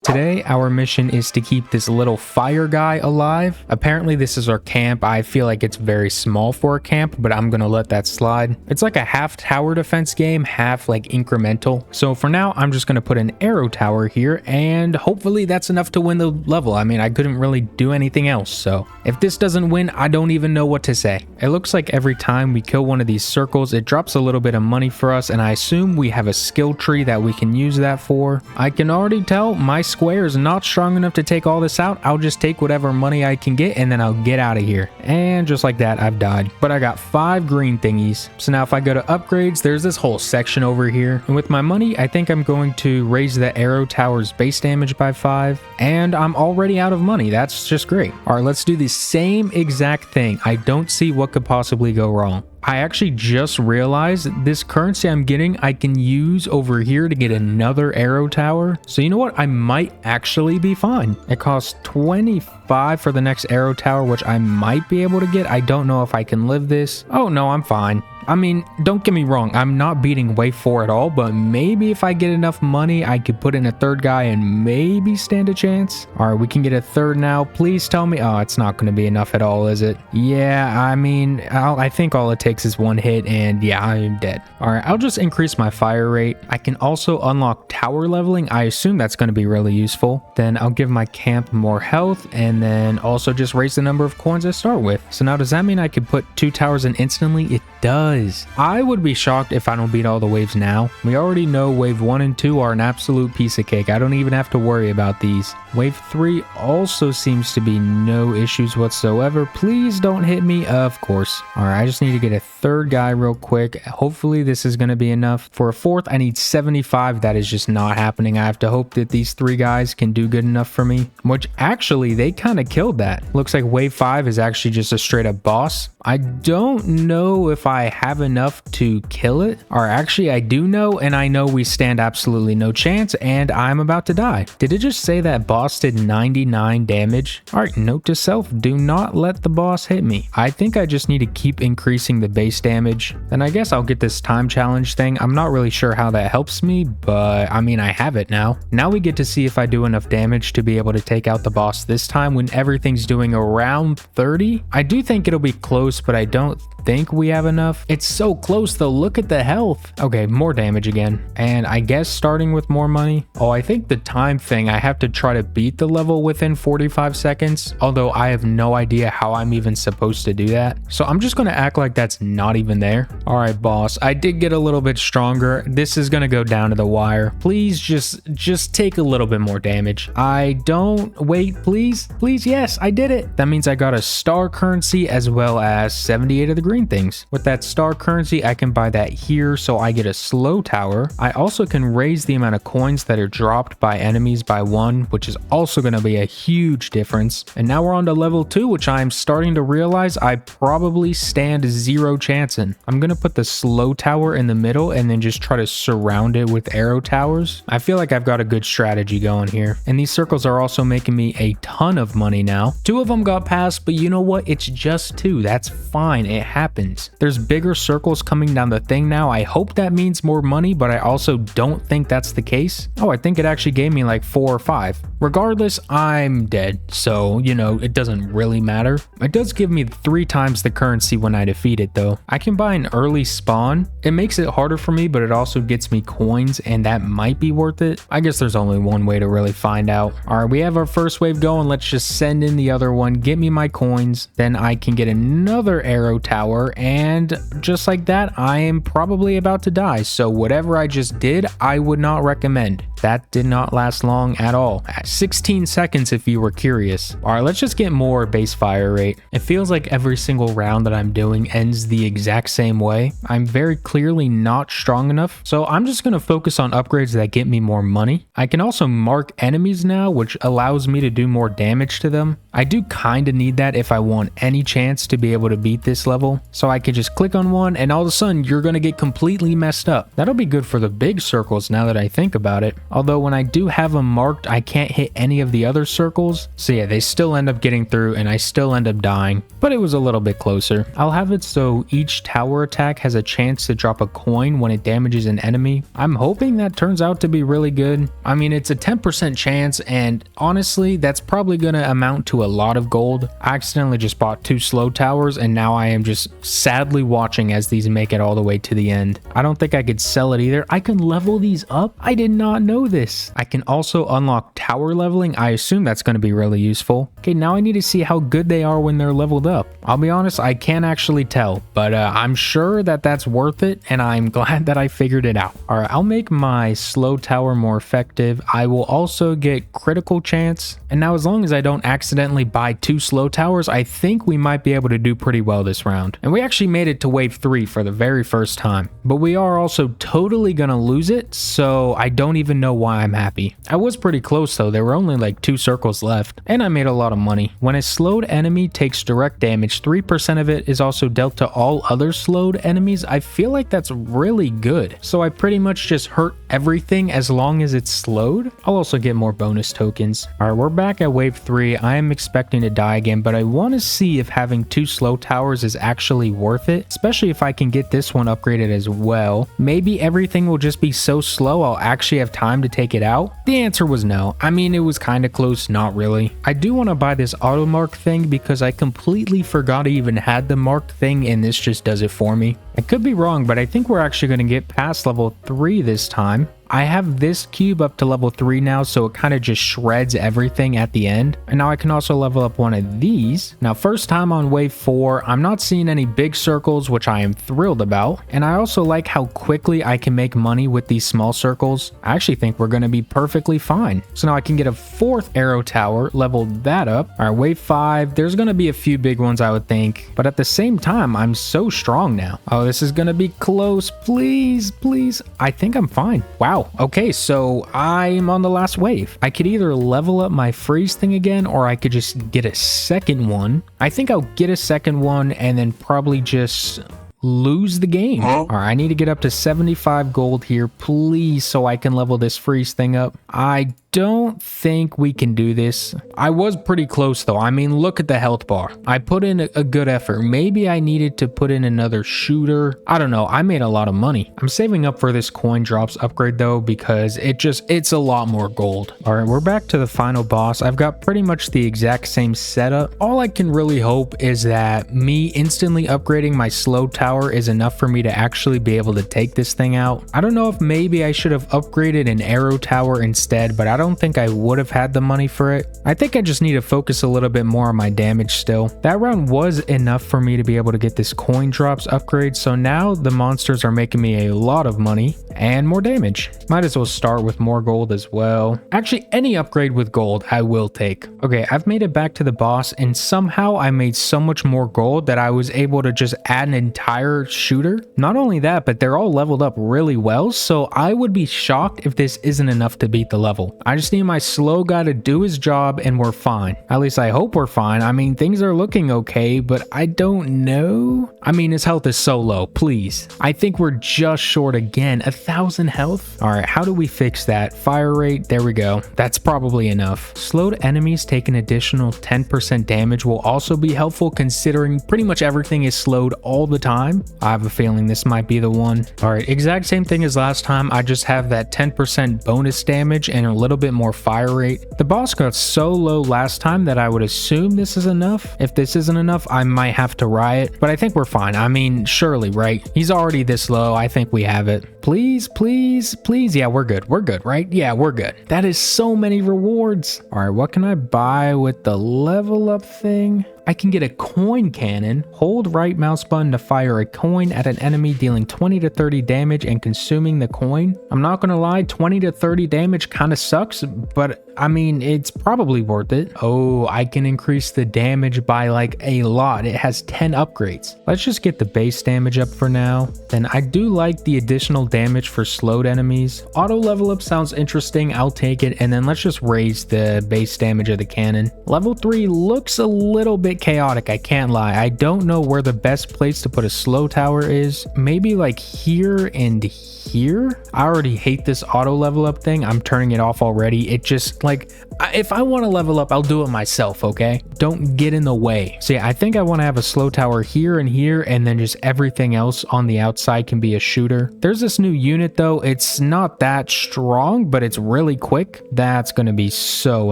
Today, our mission is to keep this little fire guy alive. Apparently, this is our camp. I feel like it's very small for a camp, but I'm gonna let that slide. It's like a half tower defense game, half like incremental. So for now, I'm just gonna put an arrow tower here, and hopefully that's enough to win the level. I mean, I couldn't really do anything else, so if this doesn't win, I don't even know what to say. It looks like every time we kill one of these circles, it drops a little bit of money for us, and I assume we have a skill tree that we can use that for. I can already tell my square is not strong enough to take all this out. I'll just take whatever money I can get and then I'll get out of here. And just like that, I've died. But I got 5 green thingies. So now if I go to upgrades, there's this whole section over here. And with my money, I think I'm going to raise the arrow tower's base damage by 5. And I'm already out of money. That's just great. All right, let's do the same exact thing. I don't see what could possibly go wrong. I actually just realized this currency I'm getting, I can use over here to get another arrow tower. So you know what? I might actually be fine. It costs 25 for the next arrow tower, which I might be able to get. I don't know if I can live this. Oh no, I'm fine. I mean, don't get me wrong, I'm not beating wave 4 at all, but maybe if I get enough money, I could put in a third guy and maybe stand a chance. All right, we can get a third now. Please tell me. Oh, it's not going to be enough at all, is it? Yeah, I mean, I think all it takes is one hit and yeah, I am dead. All right, I'll just increase my fire rate. I can also unlock tower leveling. I assume that's going to be really useful. Then I'll give my camp more health and then also just raise the number of coins I start with. So now does that mean I could put 2 towers in instantly? It does. I would be shocked if I don't beat all the waves now. We already know wave 1 and 2 are an absolute piece of cake. I don't even have to worry about these. Wave 3 also seems to be no issues whatsoever. Please don't hit me. Of course. All right, I just need to get a third guy real quick. Hopefully this is going to be enough. For a fourth, I need 75. That is just not happening. I have to hope that these 3 guys can do good enough for me, which actually they kind of killed that. Looks like wave 5 is actually just a straight up boss. I don't know if I have enough to kill it, or actually I do know, and I know we stand absolutely no chance and I'm about to die. Did it just say that boss did 99 damage? All right, note to self, do not let the boss hit me. I think I just need to keep increasing the base damage. Then I guess I'll get this time challenge thing. I'm not really sure how that helps me, but I mean, I have it now. Now we get to see if I do enough damage to be able to take out the boss this time when everything's doing around 30. I do think it'll be close, but I don't think we have enough. It's so close though. Look at the health. Okay, more damage again. And I guess starting with more money. Oh, I think the time thing, I have to try to beat the level within 45 seconds. Although I have no idea how I'm even supposed to do that. So I'm just going to act like that's not even there. All right, boss. I did get a little bit stronger. This is going to go down to the wire. Please just take a little bit more damage. I don't wait, please. Please. Yes, I did it. That means I got a star currency as well as 78 of the green things. With that star currency, I can buy that here, so I get a slow tower. I also can raise the amount of coins that are dropped by enemies by 1, which is also going to be a huge difference. And now we're on to level 2, which I'm starting to realize I probably stand 0 chance in. I'm going to put the slow tower in the middle and then just try to surround it with arrow towers. I feel like I've got a good strategy going here. And these circles are also making me a ton of money now. 2 of them got passed, but you know what? It's just 2. That's fine. It happens. There's bigger circles coming down the thing now. I hope that means more money, but I also don't think that's the case. Oh, I think it actually gave me like 4 or 5. Regardless, I'm dead. So, you know, it doesn't really matter. It does give me 3 times the currency when I defeat it though. I can buy an early spawn. It makes it harder for me, but it also gets me coins and that might be worth it. I guess there's only one way to really find out. All right, we have our first wave going. Let's just send in the other one. Get me my coins. Then I can get another arrow tower, and just like that, I am probably about to die. So whatever I just did, I would not recommend. That did not last long at all. 16 seconds if you were curious. All right, let's just get more base fire rate. It feels like every single round that I'm doing ends the exact same way. I'm very clearly not strong enough, so I'm just going to focus on upgrades that get me more money. I can also mark enemies now, which allows me to do more damage to them. I do kind of need that if I want any chance to be able to beat this level. So I can just click on one and all of a sudden you're going to get completely messed up. That'll be good for the big circles now that I think about it. Although when I do have them marked, I can't hit any of the other circles. So yeah, they still end up getting through and I still end up dying, but it was a little bit closer. I'll have it so each tower attack has a chance to drop a coin when it damages an enemy. I'm hoping that turns out to be really good. I mean, it's a 10% chance, and honestly, that's probably going to amount to a lot of gold. I accidentally just bought 2 slow towers, and now I am just sadly watching as these make it all the way to the end. I don't think I could sell it either. I can level these up? I did not know this. I can also unlock tower leveling. I assume that's going to be really useful. Okay, now I need to see how good they are when they're leveled up. I'll be honest, I can't actually tell, but I'm sure that that's worth it, and I'm glad that I figured it out. All right, I'll make my slow tower more effective. I will also get critical chance, and now as long as I don't accidentally buy 2 slow towers, I think we might be able to do pretty well this round. And we actually made it to wave 3 for the very first time, but we are also totally gonna lose it, so I don't even know why I'm happy. I was pretty close though. There were only like 2 circles left, and I made a lot of money. When a slowed enemy takes direct damage, 3% of it is also dealt to all other slowed enemies. I feel like that's really good. So I pretty much just hurt everything as long as it's slowed. I'll also get more bonus tokens. All right, we're back at wave 3. I am expecting to die again, but I want to see if having 2 slow towers is actually worth it, especially if I can get this one upgraded as well. Maybe everything will just be so slow I'll actually have time to take it out. The answer was no. I mean, it was kind of close, not really. I do want to buy this auto mark thing because I completely forgot I even had the marked thing, and this just does it for me. I could be wrong, but I think we're actually going to get past level 3 this time. I have this cube up to level 3 now, so it kind of just shreds everything at the end. And now I can also level up one of these. Now, first time on wave 4, I'm not seeing any big circles, which I am thrilled about. And I also like how quickly I can make money with these small circles. I actually think we're going to be perfectly fine. So now I can get a 4th arrow tower, level that up. All right, wave 5, there's going to be a few big ones, I would think. But at the same time, I'm so strong now. Oh, this is going to be close. Please, please. I think I'm fine. Wow. Okay, so I'm on the last wave. I could either level up my freeze thing again, or I could just get a second one. I think I'll get a second one and then probably just lose the game. All right, I need to get up to 75 gold here, please, so I can level this freeze thing up. I don't think we can do this. I was pretty close though. I mean, look at the health bar. I put in a good effort. Maybe I needed to put in another shooter. I don't know. I made a lot of money. I'm saving up for this coin drops upgrade though, because it's a lot more gold. All right, we're back to the final boss. I've got pretty much the exact same setup. All I can really hope is that me instantly upgrading my slow tower is enough for me to actually be able to take this thing out. I don't know if maybe I should have upgraded an arrow tower instead, but I don't think I would have had the money for it. I think I just need to focus a little bit more on my damage still. That round was enough for me to be able to get this coin drops upgrade, so now the monsters are making me a lot of money and more damage. Might as well start with more gold as well. Actually, any upgrade with gold I will take. Okay, I've made it back to the boss, and somehow I made so much more gold that I was able to just add an entire shooter. Not only that, but they're all leveled up really well, so I would be shocked if this isn't enough to beat the level. I just need my slow guy to do his job and we're fine. At least I hope we're fine. I mean, things are looking okay, but I don't know. I mean, his health is so low, please. I think we're just short again. 1,000 health? All right, how do we fix that? Fire rate, there we go. That's probably enough. Slowed enemies take an additional 10% damage will also be helpful, considering pretty much everything is slowed all the time. I have a feeling this might be the one. All right, exact same thing as last time. I just have that 10% bonus damage and a little bit more fire rate. The boss got so low last time that I would assume this is enough. If this isn't enough, I might have to riot, but I think we're fine. I mean, surely, right? He's already this low. I think we have it. Please, please, please. Yeah, we're good. We're good, right? Yeah, we're good. That is so many rewards. All right, what can I buy with the level up thing? I can get a coin cannon. Hold right mouse button to fire a coin at an enemy, dealing 20 to 30 damage and consuming the coin. I'm not gonna lie, 20 to 30 damage kind of sucks, but I mean, it's probably worth it. Oh, I can increase the damage by like a lot. It has 10 upgrades. Let's just get the base damage up for now. Then I do like the additional damage for slowed enemies. Auto level up sounds interesting. I'll take it. And then let's just raise the base damage of the cannon. Level 3 looks a little bit chaotic, I can't lie. I don't know where the best place to put a slow tower is. Maybe like here and here. here. I already hate this auto level up thing. I'm turning it off already. It just like, if I want to level up, I'll do it myself, okay? Don't get in the way. So yeah, I think I want to have a slow tower here, and then just everything else on the outside can be a shooter. There's this new unit though. It's not that strong, but it's really quick. That's going to be so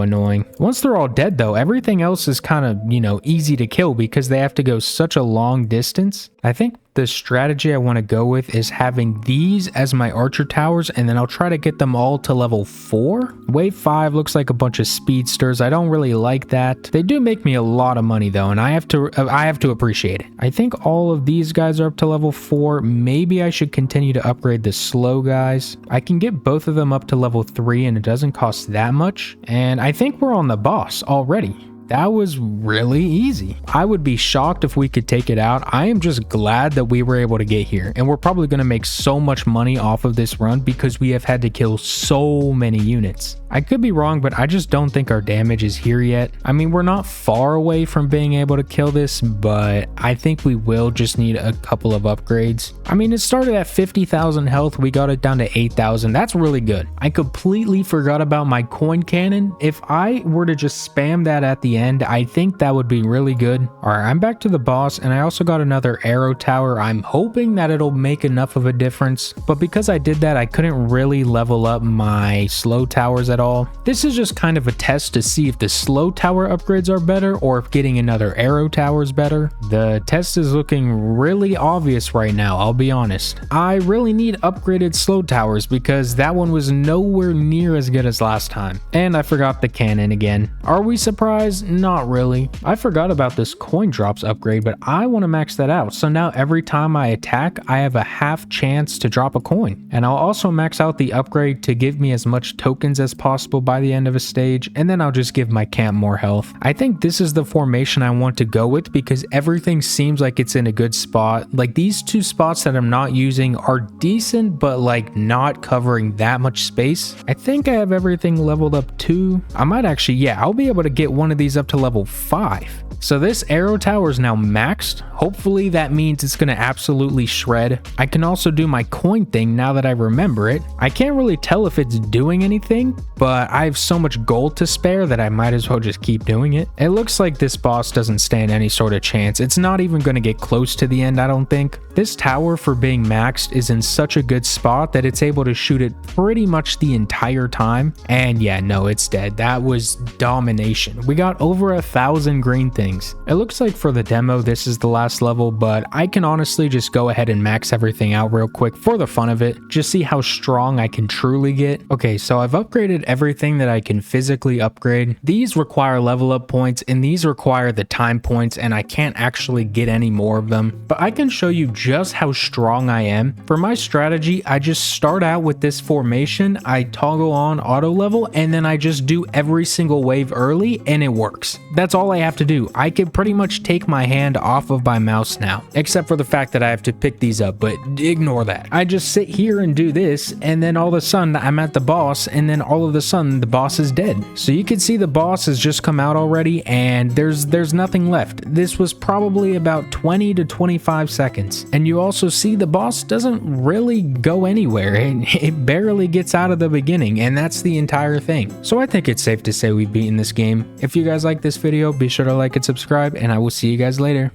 annoying. Once they're all dead though, everything else is kind of, you know, easy to kill because they have to go such a long distance. I think the strategy I want to go with is having these as my archer towers, and then I'll try to get them all to level 4. Wave 5 looks like a bunch of speedsters. I don't really like that. They do make me a lot of money though, and I have to appreciate it. I think all of these guys are up to level 4. Maybe I should continue to upgrade the slow guys. I can get both of them up to level 3 and it doesn't cost that much. And I think we're on the boss already. That was really easy. I would be shocked if we could take it out. I am just glad that we were able to get here, and we're probably going to make so much money off of this run because we have had to kill so many units. I could be wrong, but I just don't think our damage is here yet. I mean, we're not far away from being able to kill this, but I think we will just need a couple of upgrades. I mean, it started at 50,000 health. We got it down to 8,000. That's really good. I completely forgot about my coin cannon. If I were to just spam that at the end, I think that would be really good. All right, I'm back to the boss, and I also got another arrow tower. I'm hoping that it'll make enough of a difference, but because I did that, I couldn't really level up my slow towers at all. This is just kind of a test to see if the slow tower upgrades are better or if getting another arrow tower is better. The test is looking really obvious right now, I'll be honest. I really need upgraded slow towers because that one was nowhere near as good as last time. And I forgot the cannon again. Are we surprised? Not really. I forgot about this coin drops upgrade, but I want to max that out. So now every time I attack, I have a half chance to drop a coin. And I'll also max out the upgrade to give me as much tokens as possible by the end of a stage, and then I'll just give my camp more health. I think this is the formation I want to go with because everything seems like it's in a good spot. Like these two spots that I'm not using are decent, but like not covering that much space. I think I have everything leveled up too. I might actually, yeah, I'll be able to get one of these up to level 5. So this arrow tower is now maxed. Hopefully that means it's going to absolutely shred. I can also do my coin thing now that I remember it. I can't really tell if it's doing anything, but I have so much gold to spare that I might as well just keep doing it. It looks like this boss doesn't stand any sort of chance. It's not even going to get close to the end, I don't think. This tower for being maxed is in such a good spot that it's able to shoot it pretty much the entire time. And yeah, no, it's dead. That was domination. We got over 1,000 green things. It looks like for the demo, this is the last level, but I can honestly just go ahead and max everything out real quick for the fun of it. Just see how strong I can truly get. Okay, so I've upgraded everything that I can physically upgrade. These require level up points, and these require the time points, and I can't actually get any more of them. But I can show you just how strong I am. For my strategy, I just start out with this formation, I toggle on auto level, and then I just do every single wave early, and it works. That's all I have to do. I can pretty much take my hand off of my mouse now, except for the fact that I have to pick these up, but ignore that. I just sit here and do this, and then all of a sudden I'm at the boss, and then all of a sudden the boss is dead. So you can see the boss has just come out already, and there's nothing left. This was probably about 20 to 25 seconds. And you also see the boss doesn't really go anywhere. It barely gets out of the beginning, and that's the entire thing. So I think it's safe to say we've beaten this game. If you guys like this video, be sure to like and subscribe, and I will see you guys later.